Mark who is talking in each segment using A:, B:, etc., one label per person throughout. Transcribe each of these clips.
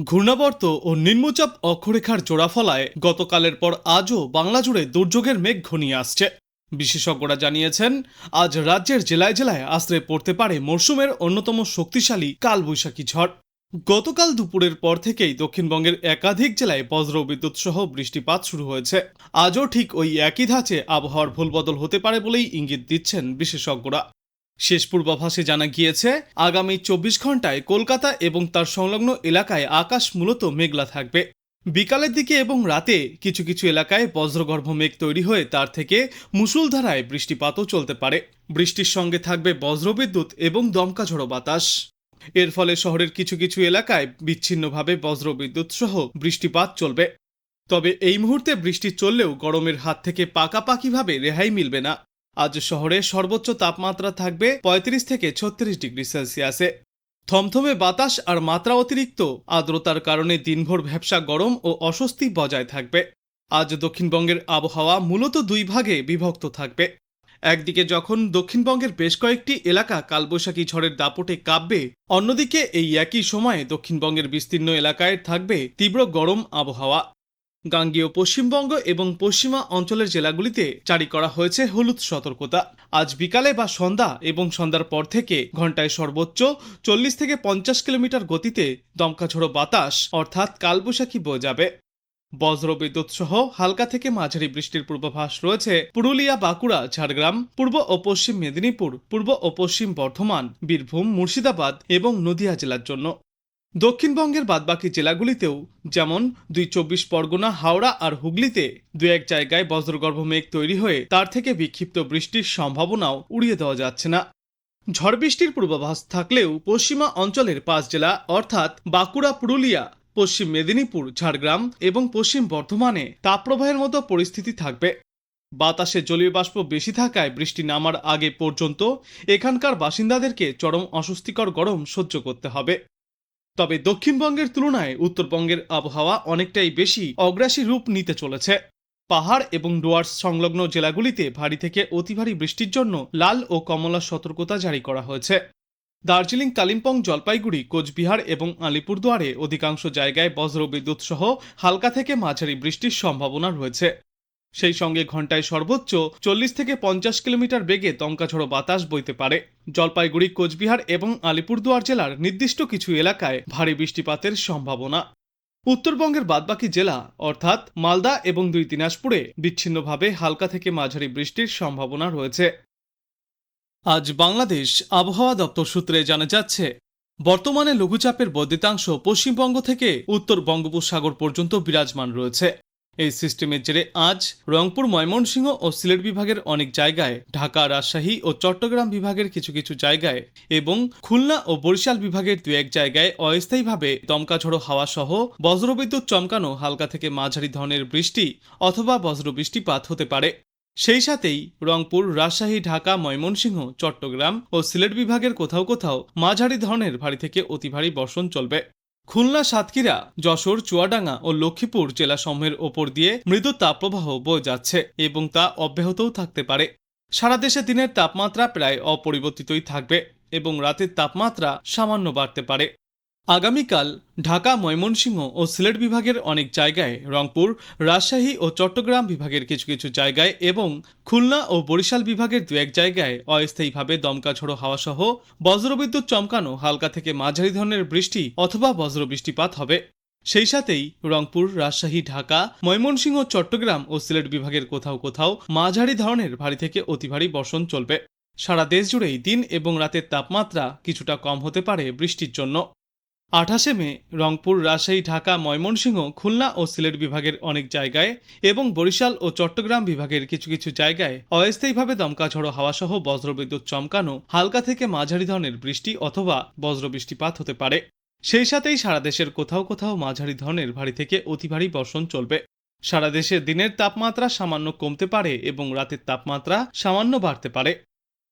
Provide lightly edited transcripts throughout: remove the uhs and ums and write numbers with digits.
A: ঘূর্ণাবর্ত ও নিম্নচাপ অক্ষরেখার জোড়াফলায় গতকালের পর আজও বাংলা জুড়ে দুর্যোগের মেঘ ঘনিয়ে আসছে। বিশেষজ্ঞরা জানিয়েছেন, আজ রাজ্যের জেলায় জেলায় আশ্রয় পড়তে পারে মরশুমের অন্যতম শক্তিশালী কালবৈশাখী ঝড়। গতকাল দুপুরের পর থেকেই দক্ষিণবঙ্গের একাধিক জেলায় বজ্র বিদ্যুৎ সহ বৃষ্টিপাত শুরু হয়েছে। আজও ঠিক ওই একই ধাঁচে আবহাওয়ার ভুলবদল হতে পারে বলেই ইঙ্গিত দিচ্ছেন বিশেষজ্ঞরা। শেষ পূর্বাভাসে জানা গিয়েছে, আগামী 24 ঘন্টায় কলকাতা এবং তার সংলগ্ন এলাকায় আকাশ মূলত মেঘলা থাকবে। বিকালের দিকে এবং রাতে কিছু কিছু এলাকায় বজ্রগর্ভ মেঘ তৈরি হয়ে তার থেকে মুষলধারায় বৃষ্টিপাতও চলতে পারে। বৃষ্টির সঙ্গে থাকবে বজ্রবিদ্যুৎ এবং দমকা ঝড়ো বাতাস। এর ফলে শহরের কিছু কিছু এলাকায় বিচ্ছিন্নভাবে বজ্রবিদ্যুৎ সহ বৃষ্টিপাত চলবে। তবে এই মুহূর্তে বৃষ্টি চললেও গরমের হাত থেকে পাকাপাকিভাবে রেহাই মিলবে না। আজ শহরে সর্বোচ্চ তাপমাত্রা থাকবে 35 থেকে 36 ডিগ্রি সেলসিয়াসে। থমথমে বাতাস আর মাত্রা অতিরিক্ত আর্দ্রতার কারণে দিনভর ভ্যাপসা গরম ও অস্বস্তি বজায় থাকবে। আজ দক্ষিণবঙ্গের আবহাওয়া মূলত দুই ভাগে বিভক্ত থাকবে। একদিকে যখন দক্ষিণবঙ্গের বেশ কয়েকটি এলাকা কালবৈশাখী ঝড়ের দাপটে কাঁপবে, অন্যদিকে এই একই সময়ে দক্ষিণবঙ্গের বিস্তীর্ণ এলাকায় থাকবে তীব্র গরম আবহাওয়া। গাঙ্গেয় পশ্চিমবঙ্গ এবং পশ্চিমা অঞ্চলের জেলাগুলিতে জারি করা হয়েছে হলুদ সতর্কতা। আজ বিকালে বা সন্ধ্যা এবং সন্ধ্যার পর থেকে ঘন্টায় সর্বোচ্চ 40 থেকে 50 কিলোমিটার গতিতে দমকা ঝোড়ো বাতাস অর্থাৎ কালবৈশাখী বয়ে যাবে। বজ্রবিদ্যুৎ সহ হালকা থেকে মাঝারি বৃষ্টির পূর্বাভাস রয়েছে পুরুলিয়া, বাঁকুড়া, ঝাড়গ্রাম, পূর্ব ও পশ্চিম মেদিনীপুর, পূর্ব ও পশ্চিম বর্ধমান, বীরভূম, মুর্শিদাবাদ এবং নদিয়া জেলার জন্য। দক্ষিণবঙ্গের বাদবাকি জেলাগুলিতেও যেমন 24 পরগনা, হাওড়া আর হুগলিতে দু এক জায়গায় বজ্রগর্ভ মেঘ তৈরি হয়ে তার থেকে বিক্ষিপ্ত বৃষ্টির সম্ভাবনাও উড়িয়ে দেওয়া যাচ্ছে না। ঝড় বৃষ্টির পূর্বাভাস থাকলেও পশ্চিমা অঞ্চলের 5 জেলা অর্থাৎ বাঁকুড়া, পুরুলিয়া, পশ্চিম মেদিনীপুর, ঝাড়গ্রাম এবং পশ্চিম বর্ধমানে তাপপ্রবাহের মতো পরিস্থিতি থাকবে। বাতাসে জলীয় বাষ্প বেশি থাকায় বৃষ্টি নামার আগে পর্যন্ত এখানকার বাসিন্দাদেরকে চরম অস্বস্তিকর গরম সহ্য করতে হবে। তবে দক্ষিণবঙ্গের তুলনায় উত্তরবঙ্গের আবহাওয়া অনেকটাই বেশি অগ্রাসী রূপ নিতে চলেছে। পাহাড় এবং ডুয়ার্স সংলগ্ন জেলাগুলিতে ভারী থেকে অতি ভারী বৃষ্টির জন্য লাল ও কমলা সতর্কতা জারি করা হয়েছে। দার্জিলিং, কালিম্পং, জলপাইগুড়ি, কোচবিহার এবং আলিপুরদুয়ারে অধিকাংশ জায়গায় বজ্রবিদ্যুৎ সহ হালকা থেকে মাঝারি বৃষ্টির সম্ভাবনা রয়েছে। সেই সঙ্গে ঘন্টায় সর্বোচ্চ 40 থেকে 50 কিলোমিটার বেগে দমকাঝড়ো বাতাস বইতে পারে। জলপাইগুড়ি, কোচবিহার এবং আলিপুরদুয়ার জেলার নির্দিষ্ট কিছু এলাকায় ভারী বৃষ্টিপাতের সম্ভাবনা। উত্তরবঙ্গের বাদবাকি জেলা অর্থাৎ মালদা এবং 2 দিনাজপুরে বিচ্ছিন্নভাবে হালকা থেকে মাঝারি বৃষ্টির সম্ভাবনা রয়েছে। আজ বাংলাদেশ আবহাওয়া দপ্তর সূত্রে জানা যাচ্ছে, বর্তমানে লঘুচাপের বর্ধিতাংশ পশ্চিমবঙ্গ থেকে উত্তর বঙ্গোপসাগর পর্যন্ত বিরাজমান রয়েছে। এই সিস্টেমের জেরে আজ রংপুর, ময়মনসিংহ ও সিলেট বিভাগের অনেক জায়গায়, ঢাকা, রাজশাহী ও চট্টগ্রাম বিভাগের কিছু কিছু জায়গায় এবং খুলনা ও বরিশাল বিভাগের 2-1 জায়গায় অস্থায়ীভাবে দমকা ঝড়ো হাওয়া সহ বজ্রবিদ্যুৎ চমকানো হালকা থেকে মাঝারি ধরনের বৃষ্টি অথবা বজ্র বৃষ্টিপাত হতে পারে। সেই সাথেই রংপুর, রাজশাহী, ঢাকা, ময়মনসিংহ, চট্টগ্রাম ও সিলেট বিভাগের কোথাও কোথাও মাঝারি ধরনের ভারী থেকে অতি ভারী বর্ষণ চলবে। খুলনা, সাতক্ষীরা, যশোর, চুয়াডাঙ্গা ও লক্ষ্মীপুর জেলাসমূহের ওপর দিয়ে মৃদু তাপপ্রবাহ বয়ে যাচ্ছে এবং তা অব্যাহতও থাকতে পারে। সারা দেশে দিনের তাপমাত্রা প্রায় অপরিবর্তিতই থাকবে এবং রাতের তাপমাত্রা সামান্য বাড়তে পারে। আগামীকাল ঢাকা, ময়মনসিংহ ও সিলেট বিভাগের অনেক জায়গায়, রংপুর, রাজশাহী ও চট্টগ্রাম বিভাগের কিছু কিছু জায়গায় এবং খুলনা ও বরিশাল বিভাগের 2-1 জায়গায় অস্থায়ীভাবে দমকা ঝোড়ো হাওয়া সহ বজ্রবিদ্যুৎ চমকানো হালকা থেকে মাঝারি ধরনের বৃষ্টি অথবা বজ্র বৃষ্টিপাত হবে। সেই সাথেই রংপুর, রাজশাহী, ঢাকা, ময়মনসিংহ, চট্টগ্রাম ও সিলেট বিভাগের কোথাও কোথাও মাঝারি ধরনের ভারী থেকে অতি ভারী বর্ষণ চলবে। সারা দেশ জুড়েই দিন এবং রাতের তাপমাত্রা কিছুটা কম হতে পারে বৃষ্টির জন্য। 28 মে রংপুর, রাজশাহী, ঢাকা, ময়মনসিংহ, খুলনা ও সিলেট বিভাগের অনেক জায়গায় এবং বরিশাল ও চট্টগ্রাম বিভাগের কিছু কিছু জায়গায় অস্থায়ীভাবে দমকা ঝড়ো হাওয়া সহ বজ্রবিদ্যুৎ চমকানো হালকা থেকে মাঝারি ধরনের বৃষ্টি অথবা বজ্র বৃষ্টিপাত হতে পারে। সেই সাথেই সারা দেশের কোথাও কোথাও মাঝারি ধরনের ভারী থেকে অতি ভারী বর্ষণ চলবে। সারা দেশে দিনের তাপমাত্রা সামান্য কমতে পারে এবং রাতের তাপমাত্রা সামান্য বাড়তে পারে।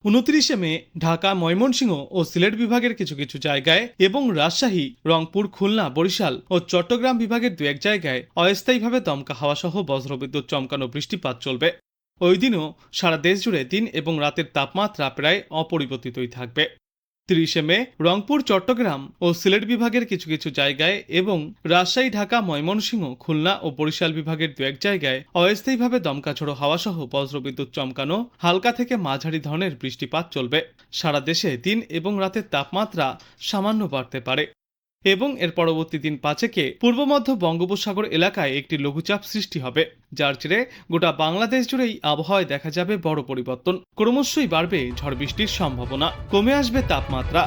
A: 29 মে ঢাকা, ময়মনসিংহ ও সিলেট বিভাগের কিছু কিছু জায়গায় এবং রাজশাহী, রংপুর, খুলনা, বরিশাল ও চট্টগ্রাম বিভাগের 2-1 জায়গায় অস্থায়ীভাবে দমকা হাওয়া সহ বজ্রবিদ্যুৎ চমকানো বৃষ্টিপাত চলবে। ওই দিনও সারা দেশ জুড়ে দিন এবং রাতের তাপমাত্রা প্রায় অপরিবর্তিতই থাকবে। 30 মে রংপুর, চট্টগ্রাম ও সিলেট বিভাগের কিছু কিছু জায়গায় এবং রাজশাহী, ঢাকা, ময়মনসিংহ, খুলনা ও বরিশাল বিভাগের দু এক জায়গায় অস্থায়ীভাবে দমকা ঝোড়ো হাওয়া সহ বজ্রবিদ্যুৎ চমকানো হালকা থেকে মাঝারি ধরনের বৃষ্টিপাত চলবে। সারা দেশে দিন এবং রাতের তাপমাত্রা সামান্য বাড়তে পারে এবং এর পরবর্তী দিন 5 পূর্ব মধ্য বঙ্গোপসাগর এলাকায় একটি লঘুচাপ সৃষ্টি হবে, যার জেরে গোটা বাংলাদেশ জুড়েই আবহাওয়ায় দেখা যাবে বড় পরিবর্তন। ক্রমশই বাড়বে ঝড় বৃষ্টির সম্ভাবনা, কমে আসবে তাপমাত্রা।